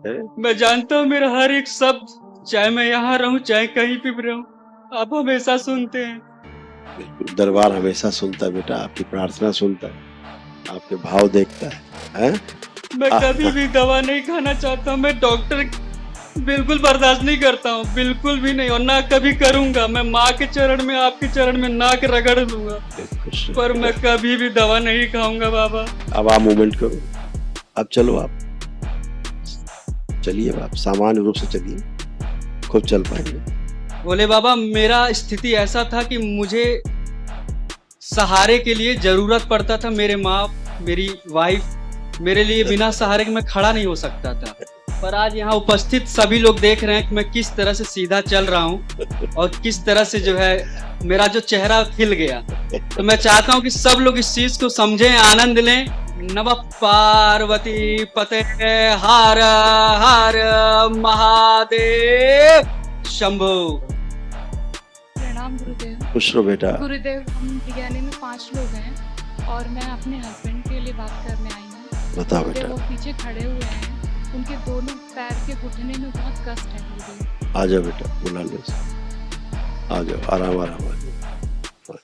है? मैं जानता हूँ मेरा हर एक शब्द, चाहे मैं यहाँ रहूं चाहे कहीं पे भी रहूं, आप हमेशा सुनते हैं। बिल्कुल, दरबार हमेशा सुनता है बेटा, आपकी प्रार्थना सुनता है, आपके भाव देखता है? मैं कभी भी दवा नहीं खाना चाहता हूँ, मैं डॉक्टर बिल्कुल बर्दाश्त नहीं करता हूँ, बिल्कुल भी नहीं, और ना कभी करूंगा। मैं माँ के चरण में, आपके चरण में नाक रगड़ दूंगा, पर मैं कभी भी दवा नहीं खाऊंगा बाबा। अब आप मूवमेंट करो, अब चलो, आप चलिए, आप सामान्य रूप से चलिए, खुद चल पाएंगे। बोले बाबा, मेरा स्थिति ऐसा था कि मुझे सहारे के लिए जरूरत पड़ता था। मेरे माँ, मेरी वाइफ मेरे लिए बिना सहारे के मैं खड़ा नहीं हो सकता था। पर आज यहाँ उपस्थित सभी लोग देख रहे हैं कि मैं किस तरह से सीधा चल रहा हूँ और किस तरह से जो है मेरा जो चेहरा खिल गया। तो मैं चाहता हूँ कि सब लोग इस चीज को समझें, आनंद लें। नमः पार्वती पते हर हर महादेव शंभु। प्रणाम गुरुदेव। खुश रहो बेटा। गुरुदेव, हम बिरयानी में 5 लोग हैं और मैं अपने हस्बैंड के लिए बात करने आई हूँ। बताओ गुरुदेव, बेटा। वो पीछे खड़े हुए हैं, उनके दोनों पैर के घुटने में बहुत कष्ट है गुरुदेव। आ जाओ बेटा, बुला लो, आ जाओ, आराम आराम आ जाओ।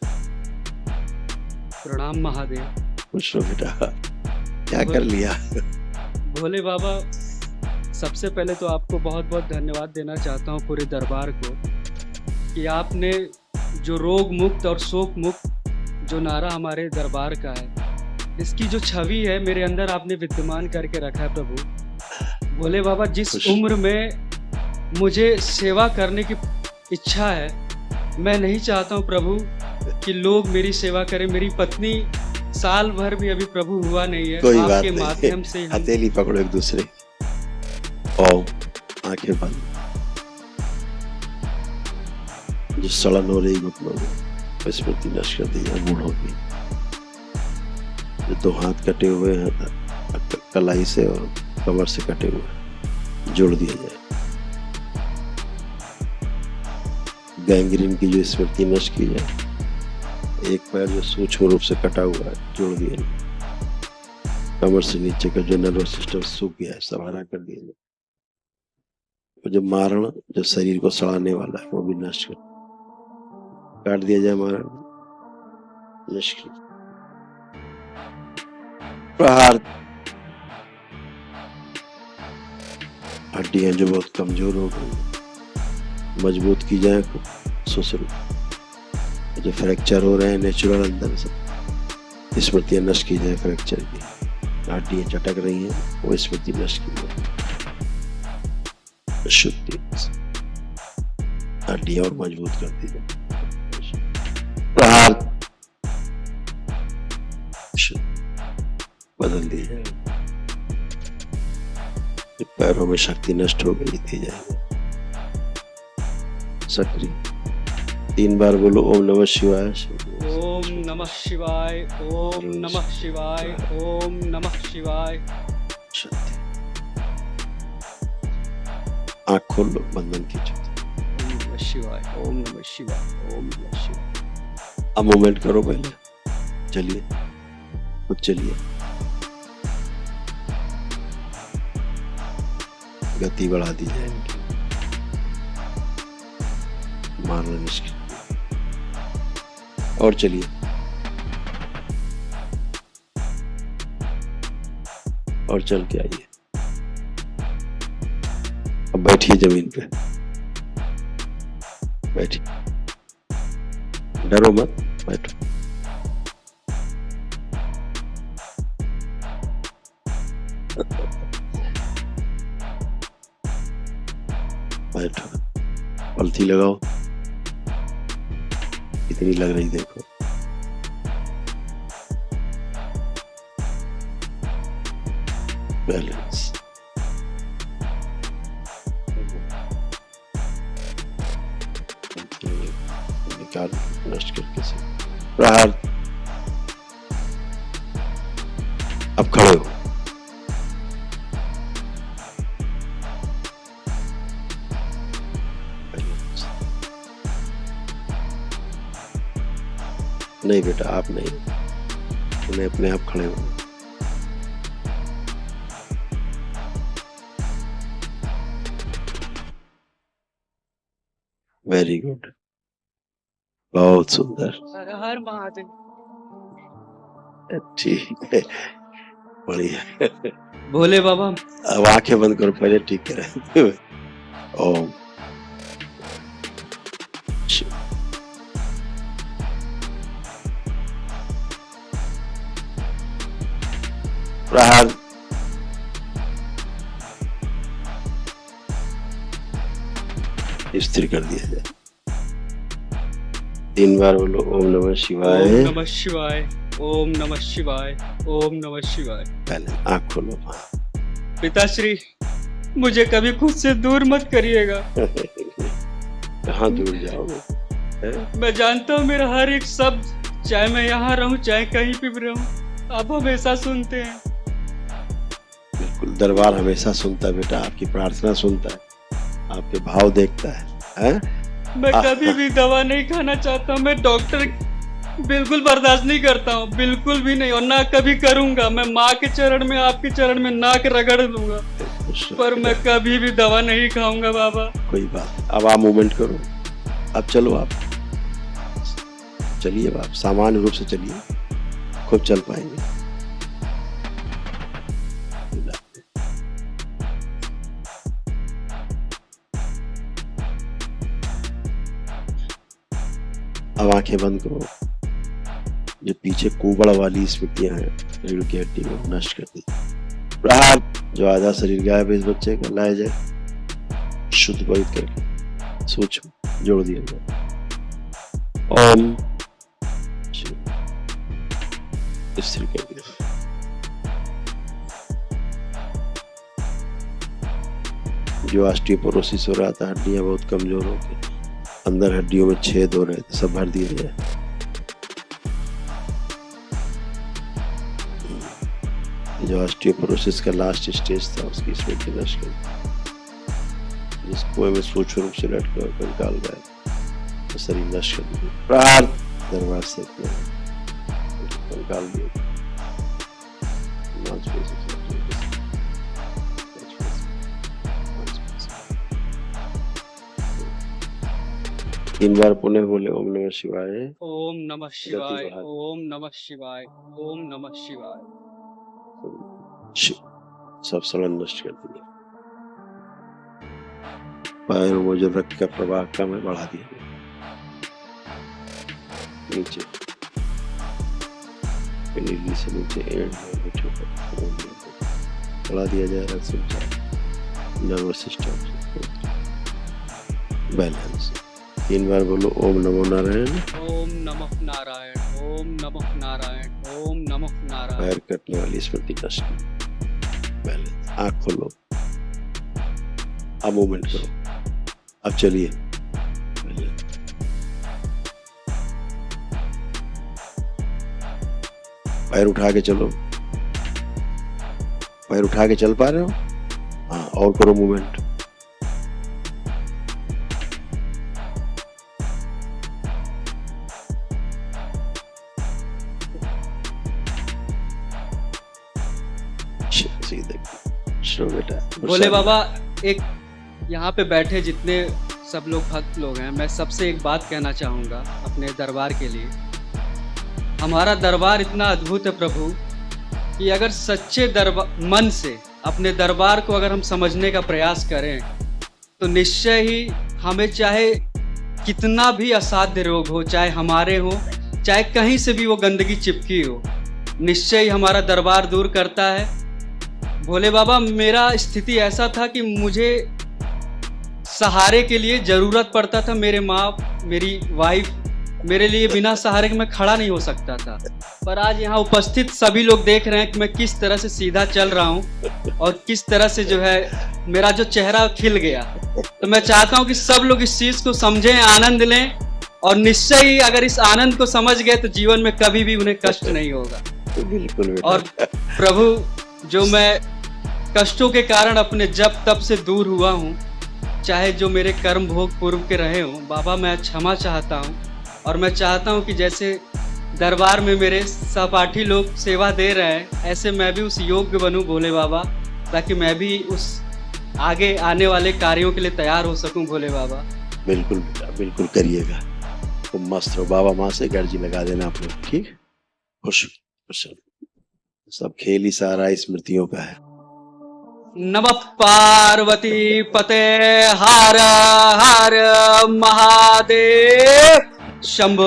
प्रणाम महादेव। खुश रहो बेटा। क्या कर लिया? भोले बाबा, सबसे पहले तो आपको बहुत बहुत धन्यवाद देना चाहता हूँ पूरे दरबार को, कि आपने जो रोग मुक्त और शोक मुक्त जो नारा हमारे दरबार का है, इसकी जो छवि है मेरे अंदर आपने विद्यमान करके रखा है प्रभु। भोले बाबा, जिस उम्र में मुझे सेवा करने की इच्छा है, मैं नहीं चाहता हूँ प्रभु कि लोग मेरी सेवा करें। मेरी पत्नी साल भर भी अभी प्रभु हुआ नहीं है, कोई बात आपके नहीं, माध्यम से हथेली पकड़ो एक दूसरे, और आंखें बंद। जो सड़न हो रही घुटनों में, स्मृति नष्ट कर दी, गुण होगी। जो 2 हाथ कटे हुए हैं कलाई से और कमर से कटे हुए, जोड़ दिया जाए। गैंग्रीन की जो स्मृति नष्ट की जाए। एक पैर जो सूक्ष्म रूप से कटा हुआ है, जोड़ दिया जाए। कमर से नीचे का जो नर्वस सिस्टम सूख गया है, सहारा कर दिया जाए। जो मारण, जो शरीर को सड़ाने वाला है, वो भी नष्ट कर, काट दिया जाए। मारण निष्क्रिय प्रहार। हड्डियां जो बहुत कमजोर हो गई, मजबूत की जाए सुसरू। जो फ्रैक्चर हो रहे हैं नेचुरल अंदर से, स्मृतियां नष्ट की जाए। फ्रैक्चर की हड्डियां चटक रही हैं, वो स्मृति नष्ट की जाए। शुद्धि हड्डियां और मजबूत कर दी जाए। प्रहार बदल दी जाए। पैरों में शक्ति नष्ट हो गई थी जाए। सक्रिय 3 बार बोलो, ओम नमः शिवाय। ओम नमः शिवाय, ओम नमः शिवाय, ओम नमः शिवाय। आँख खोल लो, बंधन खींचो। ओम नमः शिवाय, ओम नमः शिवाय, ओम नमः शिवाय। अब मूवमेंट करो पहले, चलिए, खुद चलिए, गति बढ़ा दी जाए इनकी। मारना निष्क्रिय, और चलिए, और चल के आइए। अब बैठिए जमीन पे, बैठिए, डरो मत, बैठो। बैठो, पलथी लगाओ, कितनी लग रही देखो। बैलेंस, निकाल, नष्ट करके से प्रहार। अब खड़े हो, नहीं बेटा, आप नहीं, उन्हें अपने आप खड़े हो। वेरी गुड, बहुत सुंदर, हर हर महादेव। ठीक है, बढ़िया। भोले बाबा अब आंखें बंद करो, पहले ठीक करें। ओम शिव। प्रहार स्थिर कर दिया जाए। 3 बार बोलो ओम नमः शिवाय। ओम नमः शिवाय, ओम नमः शिवाय, ओम नमः शिवाय। पहले आंख खोलो। पिताश्री, मुझे कभी खुद से दूर मत करिएगा। कहाँ दूर जाओगे? हैं? मैं जानता हूँ मेरा हर एक शब्द, चाहे मैं यहाँ रहूँ चाहे कहीं पे भी रहूँ, आप हमेशा सुनते हैं। बिल्कुल, दरबार हमेशा सुनता है बेटा, आपकी प्रार्थना सुनता है, आपके भाव देखता है, हैं? मैं कभी भी दवा नहीं खाना चाहता हूँ, मैं डॉक्टर बिल्कुल बर्दाश्त नहीं करता हूँ, बिल्कुल भी नहीं, और ना कभी करूँगा। मैं माँ के चरण में, आपके चरण में नाक रगड़ दूंगा, पर मैं कभी भी दवा नहीं खाऊंगा बाबा। कोई बात नहीं। अब आप मूवमेंट करो, अब चलो, आप चलिए, आप सामान्य रूप से चलिए, खूब चल पाएंगे। अब आंखें बंद करो। जो पीछे कुबड़ वाली स्मृतियां हैं, रीढ़ की हड्डी को नष्ट कर दी। प्रहार, जो आधा शरीर गायब है इस बच्चे का, लाया जाए, शुद्ध पवित्र करके सूक्ष्म जोड़ दिया जाए। ओम शिव, स्थिर कर दिया। जो ऑस्टियोपोरोसिस हो रहा था, हड्डियां बहुत कमजोर हो गई, अंदर हड्डियों में छेद हो रहे थे, सब भर दिए जाए। जो ऑस्टियोपोरोसिस का लास्ट स्टेज था, उसकी स्मृति नष्ट कर, जिस कुएं में सूक्ष्म रूप से लटका कर निकाल गया, तो शरीर नष्ट कर दिया। प्रहार, दरबार से निकाल दिया। 3 बार पुनः बोले ओम नमः शिवाय। ओम नमः शिवाय, ओम नमः शिवाय, ओम नमः शिवाय। शिव, सब सड़न नष्ट कर दिया। पैरों में जो रक्त का प्रवाह कम है, बढ़ा दिया। नीचे कनीली से नीचे एंड में बढ़ा दिया जाए। रक्त संचार, नर्वस सिस्टम, बैलेंस। 3 बार बोलो ओम नमो नारायण। ओम नमः नारायण, ओम नमः नारायण, ओम नमः नारायण। पैर कटने वाली स्मृति नष्ट। बैलेंस। आँख खोलो, अब मूवमेंट करो, अब चलिए। पैर उठा के चलो, पैर उठा के चल पा रहे हो? हाँ, और करो मूवमेंट। बेटा बोले बाबा, एक यहाँ पे बैठे जितने सब लोग भक्त लोग हैं, मैं सबसे एक बात कहना चाहूँगा अपने दरबार के लिए। हमारा दरबार इतना अद्भुत है प्रभु, कि अगर सच्चे मन से अपने दरबार को अगर हम समझने का प्रयास करें, तो निश्चय ही हमें चाहे कितना भी असाध्य रोग हो, चाहे हमारे हो, चाहे कहीं से भी वो गंदगी चिपकी हो, निश्चय ही हमारा दरबार दूर करता है। भोले बाबा, मेरा स्थिति ऐसा था कि मुझे सहारे के लिए ज़रूरत पड़ता था। मेरे माँ, मेरी वाइफ मेरे लिए बिना सहारे के मैं खड़ा नहीं हो सकता था। पर आज यहाँ उपस्थित सभी लोग देख रहे हैं कि मैं किस तरह से सीधा चल रहा हूँ और किस तरह से जो है मेरा जो चेहरा खिल गया। तो मैं चाहता हूँ कि सब लोग इस चीज़ को समझें, आनंद लें, और निश्चय ही अगर इस आनंद को समझ गए तो जीवन में कभी भी उन्हें कष्ट नहीं होगा। बिल्कुल। और प्रभु, जो मैं कष्टों के कारण अपने जप तप से दूर हुआ हूँ, चाहे जो मेरे कर्म भोग पूर्व के रहे हों, बाबा मैं क्षमा चाहता हूँ। और मैं चाहता हूँ कि जैसे दरबार में मेरे सहपाठी लोग सेवा दे रहे हैं, ऐसे मैं भी उस योग्य बनूँ भोले बाबा, ताकि मैं भी उस आगे आने वाले कार्यों के लिए तैयार हो सकूँ भोले बाबा। बिल्कुल बेटा, बिल्कुल करिएगा। तो मस्त रहो, बाबा माँ से गर्जी लगा देना आप लोग, ठीक? खुश खुश रहो। सब खेल ही सारा स्मृतियों का है। नमः पार्वती पते हर हर महादेव शंभो